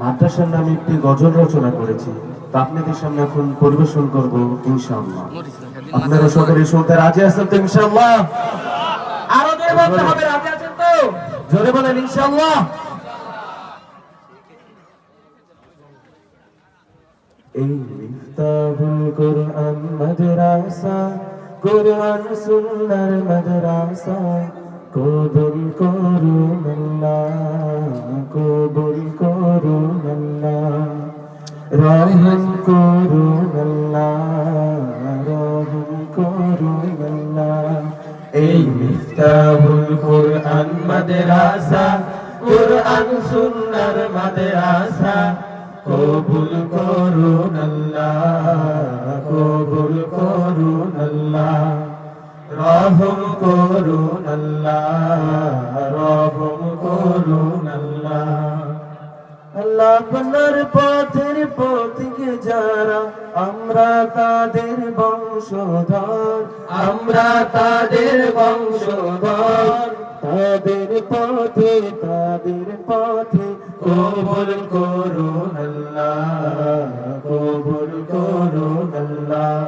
মাদ্রাসার নামে একটি গজল রচনা করেছি, তা আপনাদের সামনে এখন পরিবেশন করব ইনশাআল্লাহ। আপনারা সকলে শুনতে রাজি আছেন তো ইনশাআল্লাহ? আরো জোরে বলতে হবে, রাজি আছেন তো? জোরে বলেন ইনশাআল্লাহ। এই মিফতাহুল কুরআন মাদ্রাসা, কুরআন সুন্নাহর মাদ্রাসা, কবুল করুন আল্লাহ, কবুল করুন আল্লাহ, রহম করুন আল্লাহ, রহম করুন আল্লাহ। এই মিফতাহুল কুরআন মাদ্রাসা, কুরআন সুন্নাহর মাদ্রাসা, কবুল করুন আল্লাহ, কবুল করুন আল্লাহ, রহম করুন আল্লাহ, রহম করুন আল্লাহ। আল্লাহ আপনার পথের পথিকে যারা, আমরা তাদের বংশধর, আমরা তাদের বংশধর। তাদের পথে কবুল করুন আল্লাহ, কবুল করুন আল্লাহ,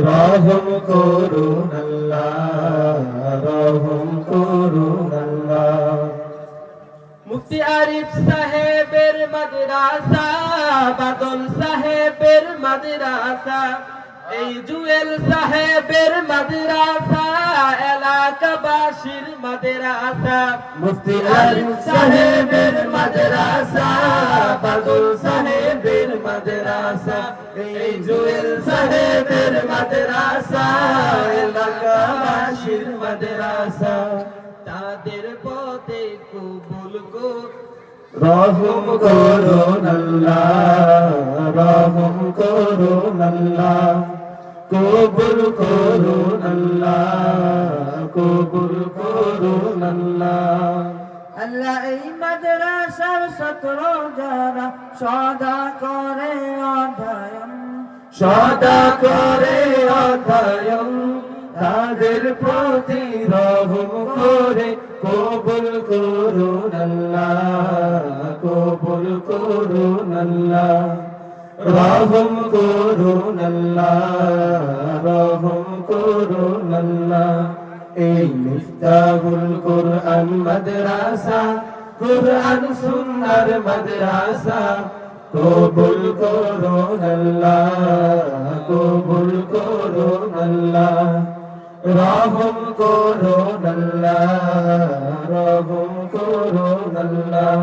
রহম করুন আল্লাহ, রহম করুন আল্লাহ। মুফতি আরিফ সাহেবের মাদ্রাসা, বাদল সাহেবের মাদ্রাসা, এই জুয়েল সাহেবের মাদ্রাসা, এলাকাবাসীর মাদ্রাসা। মুফতি আরিফ সাহেবের মাদ্রাসা, বাদল সাহেবের মাদ্রাসা, এই জুয়েল সাহেবের মাদ্রাসা, এলাকাবাসীর মাদ্রাসা। তাদের পথে কবুল কর, রহম করুন আল্লাহ, রহম করুন আল্লাহ, কবুল করুন আল্লাহ, কবুল করুন আল্লাহ। আল্লাহ এই মাদ্রাসার ছাত্র যারা সদা করে অধ্যয়ন, সদা করে অধ্যয়ন, তাদের প্রতি রহম করে কবুল করুন আল্লাহ, কবুল করুন আল্লাহ, রহম করুন আল্লাহ, রহম করুন আল্লাহ। এই মিফতাহুল কুরআন মাদ্রাসা, কুরআন সুন্নাহর মাদ্রাসা, কবুল করুন আল্লাহ, কবুল করুন আল্লাহ, রহম করুন আল্লাহ, রহম করুন আল্লাহ।